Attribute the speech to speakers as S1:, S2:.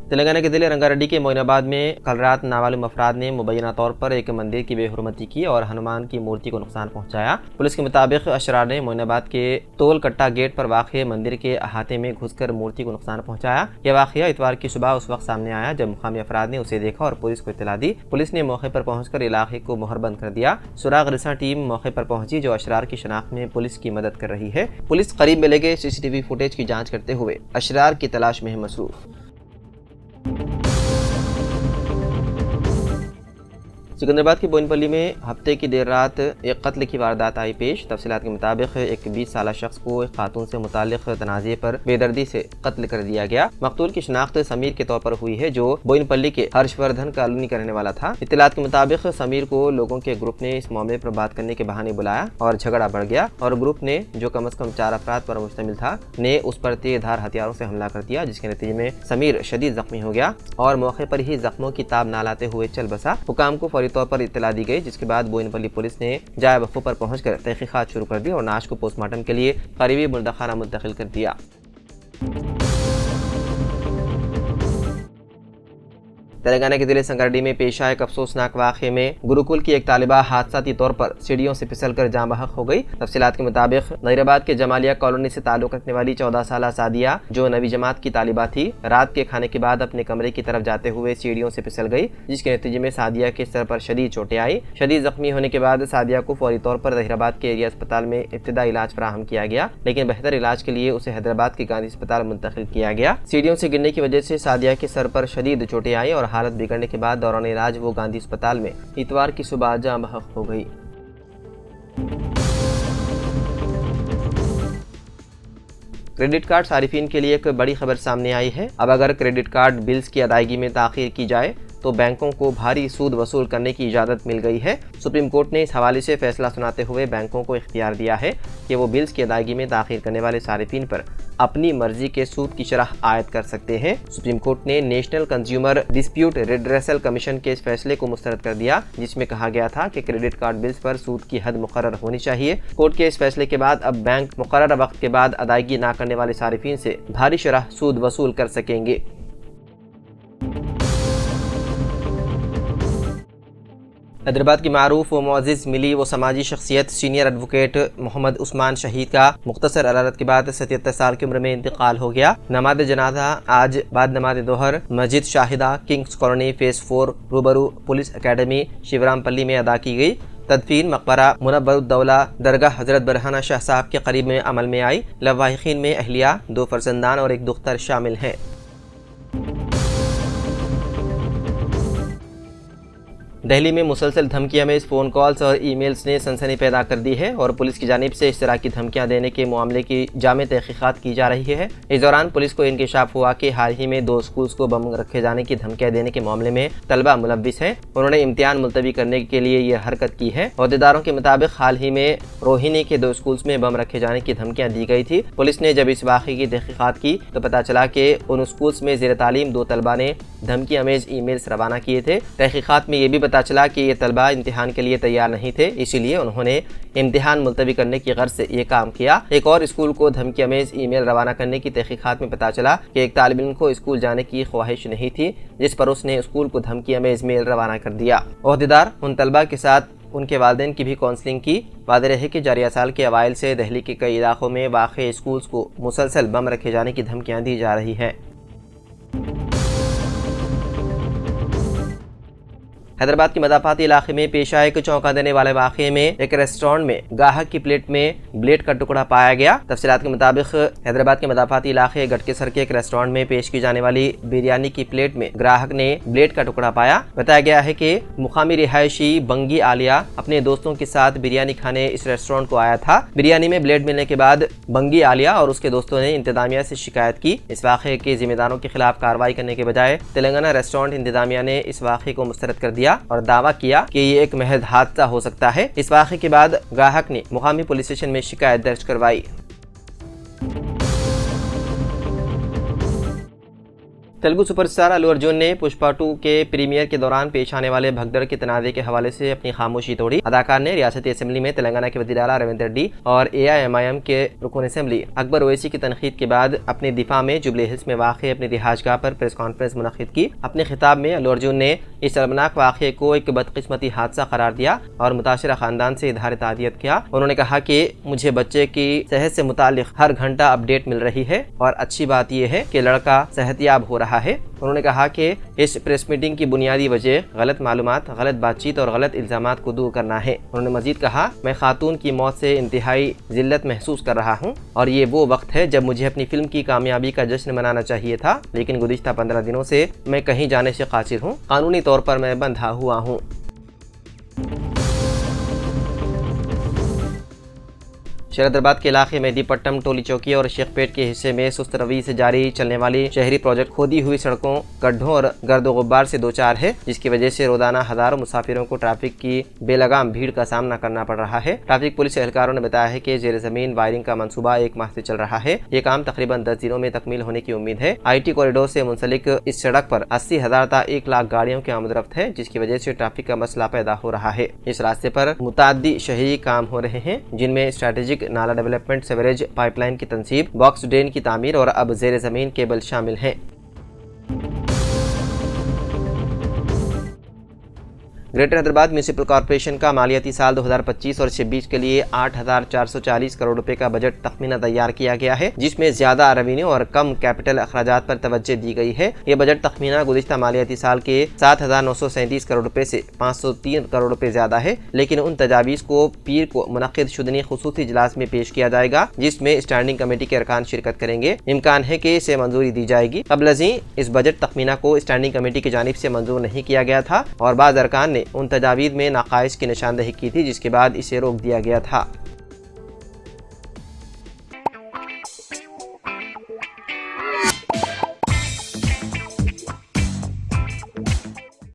S1: तेलंगाना के जिले रंगारेड्डी के मोइनाबाद में कल रात नामालूम अफराद ने मुबैना तौर पर एक मंदिर की बेहुरमती की और हनुमान की मूर्ति को नुकसान पहुंचाया। पुलिस के मुताबिक अशरार ने मोइनाबाद के तोल कट्टा गेट पर वाक़ मंदिर के अहाते में घुसकर मूर्ति को नुकसान पहुंचाया। यह वाक़या इतवार की सुबह उस वक्त सामने आया जब मुकामी अफराद ने उसे देखा और पुलिस को इत्तला दी। पुलिस ने मौके पर पहुंचकर इलाके को मोहरबंद कर दिया। सुराग रिसा टीम मौके पर पहुंची जो अशरार की शनाख्त में पुलिस की मदद कर रही है। पुलिस करीब मिले गए CCTV फुटेज की जाँच करते हुए अशरार की तलाश में है मसरूफ। सिकंदराबाद की बोइनपल्ली में हफ्ते की देर रात एक कत्ल की वारदात आई पेश। तफसीलात के मुताबिक एक 20 साल शख्स को एक खातून से मुताल्लिक तनाज़े पर बेदर्दी से कत्ल कर दिया गया। मकतूल की शनाख्त समीर के तौर पर हुई है जो बोइनपल्ली के हर्षवर्धन कॉलोनी का रहने वाला था। इत्तलात के मुताबिक समीर को लोगों के ग्रुप ने इस मामले पर बात करने के बहाने बुलाया और झगड़ा बढ़ गया और ग्रुप ने जो कम अज कम 4 अफराद पर मुश्तमिल था ने उस पर तेजधार हथियारों से हमला कर दिया, जिसके नतीजे में समीर शदीद जख्मी हो गया और मौके पर ही जख्मों की ताब ना लाते हुए चल बसा। हुकाम को फौरी तौर पर इत्तला दी गई, जिसके बाद बोइनपल्ली पुलिस ने जाए वक़्फ़ पर पहुंचकर तहकीकात शुरू कर दी और नाश को पोस्टमार्टम के लिए करीबी मुर्दाखाना मुंतकिल कर दिया। तेलंगाना के जिले संगारेड्डी में पेश आए एक अफसोसनाक वाक़े में गुरुकुल की एक तालिबा हादसाती तौर पर सीढ़ियों से फिसलकर जाँ बहक हो गई। तफसीलात के मुताबिक नईराबाद के जमालिया कॉलोनी से ताल्लुक़ रखने वाली 14 साला सादिया जो नवी जमात की तालिबा थी, रात के खाने के बाद अपने कमरे की तरफ जाते हुए सीढ़ियों से फिसल गई, जिसके नतीजे में सादिया के सर पर शदीद चोटें आई। शदीद जख्मी होने के बाद सादिया को फौरी तौर पर नईराबाद के एरिया अस्पताल में इब्तिदाई इलाज फराहम किया गया, लेकिन बेहतर इलाज के लिए उसे हैदराबाद के गांधी अस्पताल मुंतकिल किया गया। सीढ़ियों से गिरने की वजह से सादिया के सर पर शदीद चोटें आई और हालत बिगड़ने के बाद दौरान इलाज वो गांधी अस्पताल में इतवार की सुबह जाँ बहक हो गई। क्रेडिट कार्ड सारिफिन के लिए एक बड़ी खबर सामने आई है। अब अगर क्रेडिट कार्ड बिल्स की अदायगी में ताख़ीर की जाए तो बैंकों को भारी सूद वसूल करने की इजाज़त मिल गई है। सुप्रीम कोर्ट ने इस हवाले से फैसला सुनाते हुए बैंकों को इख्तियार दिया है कि वो बिल्स की अदायगी में ताख़ीर करने वाले सारिफिन पर अपनी मर्जी के सूद की शरह आयद कर सकते हैं। सुप्रीम कोर्ट ने national consumer dispute redressal commission के इस फैसले को मुस्तरद कर दिया, जिसमें कहा गया था कि क्रेडिट कार्ड बिल्स पर सूद की हद मुकर्रर होनी चाहिए। कोर्ट के इस फैसले के बाद अब बैंक मुकर्रर वक्त के बाद अदायगी न करने वाले सारिफिन से भारी शरह सूद वसूल कर सकेंगे। हैदराबाद की मारूफ व मुअज़्ज़िज़ मिली व समाजी शख्सियत सीनियर एडवोकेट मोहम्मद उस्मान शहीद का मुख्तसर अदालत के बाद 77 साल की उम्र में इंतकाल हो गया। नमाज जनाजा आज बाद नमाज दोहर मस्जिद शाहिदा किंग्स कॉलोनी फेज 4 रूबरू पुलिस अकेडमी शिवरामपल्ली में अदा की गई। तदफीन मकबरा मुनव्वरुद्दौला दरगाह हजरत बरहाना शाह साहब के करीब में अमल में आई। लवाहिकीन में अहलिया, 2 फर्जंदान और 1 दुख्तर शामिल हैं। दिल्ली में मुसलसल धमकियां में फ़ोन कॉल्स और ईमेल्स ने सनसनी पैदा कर दी है और पुलिस की जानिब से इस तरह की धमकियां देने के मामले की जामे तहकीकात की जा रही है। इस दौरान पुलिस को इंकशाफ हुआ कि हाल ही में 2 स्कूल्स को बम रखे जाने की धमकियां देने के मामले में तलबा मुलव्विस हैं। उन्होंने इम्तिहान मुलतवी करने के लिए ये हरकत की है। अहदेदारों के मुताबिक हाल ही में रोहिणी के 2 स्कूल्स में बम रखे जाने की धमकियां दी गई थी। पुलिस ने जब इस वाक़े की तहकीकात की तो पता चला कि उन स्कूल्स में ज़ेर तालीम 2 तलबा ने धमकी अमेज ईमेल्स रवाना किए थे। तहकीकात में ये भी पता चला कि ये तलबा इम्तिहान के लिए तैयार नहीं थे, इसीलिए उन्होंने इम्तिहान मुलतवी करने की गर्ज से ये काम किया। एक और स्कूल को धमकी अमेज ईमेल रवाना करने की तहकीकात में पता चला कि एक तालिब इल्म को स्कूल जाने की ख्वाहिश नहीं थी, जिस पर उसने स्कूल को धमकी अमेज मेल रवाना कर दिया। अहदेदार उन तलबा के साथ उनके वालिदैन की भी काउंसलिंग की। वादे रहे कि जारिया साल के अवाइल से दिल्ली के कई इलाकों में वाक़े स्कूल्स को मुसलसल बम रखे जाने की धमकियाँ दी जा रही हैं। हैदराबाद के मदाफाती इलाके में पेश आए एक चौंका देने वाले वाक़े में एक रेस्टोरेंट में गाहक की प्लेट में ब्लेड का टुकड़ा पाया गया। तफसीलात के मुताबिक हैदराबाद के मदाफाती इलाके गटकेसर के एक रेस्टोरेंट में पेश की जाने वाली बिरयानी की प्लेट में ग्राहक ने ब्लेड का टुकड़ा पाया। बताया गया है कि मुकामी रिहायशी बंगी आलिया अपने दोस्तों के साथ बिरयानी खाने इस रेस्टोरेंट को आया था। बिरयानी में ब्लेड मिलने के बाद बंगी आलिया और उसके दोस्तों ने इंतजामिया से शिकायत की। इस वाक़े के जिम्मेदारों के खिलाफ कार्रवाई करने के बजाय तेलंगाना रेस्टोरेंट इंतजामिया ने इस वाक़े को मुस्तरद कर दिया और दावा किया कि ये एक महज हादसा हो सकता है। इस वाक़े के बाद ग्राहक ने मुकामी पुलिस स्टेशन में शिकायत दर्ज करवाई। तेलुगु सुपरस्टार अल्लू अर्जुन ने पुष्पा 2 के प्रीमियर के दौरान पेश आने वाले भगदड़ के तनाज़े के हवाले से अपनी खामोशी तोड़ी। अदाकार ने रियासती असेंबली में तेलंगाना के वज़ीर आला रविंद्र रेड्डी और AIMIM के रुकन असेंबली अकबर ओवैसी की तनकीद के बाद अपने दिफा में जुबली हिल्स में वाक़ अपनी रिहाइशगाह पर प्रेस कॉन्फ्रेंस मुनक़िद की। अपने खिताब में अल्लू अर्जुन ने इस शर्मनाक वाक़े को एक बदकिस्मती हादसा करार दिया और मुताशिरा खानदान से इज़हार ताज़ियत किया। उन्होंने कहा कि मुझे बच्चे की सेहत से मुताल्लिक़ हर घंटा अपडेट मिल रही है और अच्छी बात यह है कि लड़का सेहतयाब हो रहा है। उन्होंने कहा कि इस प्रेस मीटिंग की बुनियादी वजह गलत मालूमात, गलत बातचीत और गलत इल्जामात को दूर करना है। उन्होंने मजीद कहा, मैं खातून की मौत से इंतहाई जिल्लत महसूस कर रहा हूँ और ये वो वक्त है जब मुझे अपनी फिल्म की कामयाबी का जश्न मनाना चाहिए था, लेकिन गुज़िश्ता 15 दिनों से मैं कहीं जाने से कासिर हूँ। कानूनी तौर पर मैं बंधा हुआ हूँ। शरदरबाद के इलाके मेहदीपट्टम, टोली चौकी और शेखपेट के हिस्से में सुस्त रवि से जारी चलने वाली शहरी प्रोजेक्ट खोदी हुई सड़कों, गड्ढों और गर्दो गुब्बार से दो चार है, जिसकी वजह से रोजाना हजारों मुसाफिरों को ट्रैफिक की बेलगाम भीड़ का सामना करना पड़ रहा है। ट्रैफिक पुलिस एहलकारों ने बताया है कि जेर जमीन वायरिंग का मंसूबा 1 माह से चल रहा है। ये काम तकरीबन 10 दिनों में तकमील होने की उम्मीद है। IT कॉरिडोर से मुंसलिक इस सड़क पर 80,000 ta 1 लाख गाड़ियों की आमदरफ्त है, जिसकी वजह से ट्रैफिक का मसला पैदा हो रहा है। इस रास्ते पर मुताद्दी शहरी काम हो रहे हैं, जिनमें स्ट्रेटेजिक नाला डेवलपमेंट, सीवरेज पाइपलाइन की तंसीब, बॉक्स ड्रेन की तामीर और अब जेर जमीन केबल शामिल हैं। ग्रेटर हैदराबाद म्यूनिसिपल कॉर्पोरेशन का मालियाती साल 2025 और 26 के लिए 8,440 करोड़ रुपए का बजट तखमीना तैयार किया गया है, जिसमें ज्यादा रेवेन्यू और कम कैपिटल अखराजात पर तवज्जो दी गई है। ये बजट तखमीना गुज़िश्ता मालियाती साल के 7,937 करोड़ रुपए से 503 करोड़ रुपए ज्यादा है, लेकिन उन तजावीज़ को पीर को मुनक़्क़िद शुदनी खुसूसी इजलास में पेश किया जाएगा, जिसमें स्टैंडिंग कमेटी के अरकान शिरकत करेंगे। इम्कान है कि इसे मंजूरी दी जाएगी। क़ब्ल इस बजट तखमीना को स्टैंडिंग कमेटी की जानिब से मंजूर नहीं किया गया था और बाज़ अरकान ने उन तजावीज़ में नाक़ाइस की निशानदही की थी, जिसके बाद इसे रोक दिया गया था।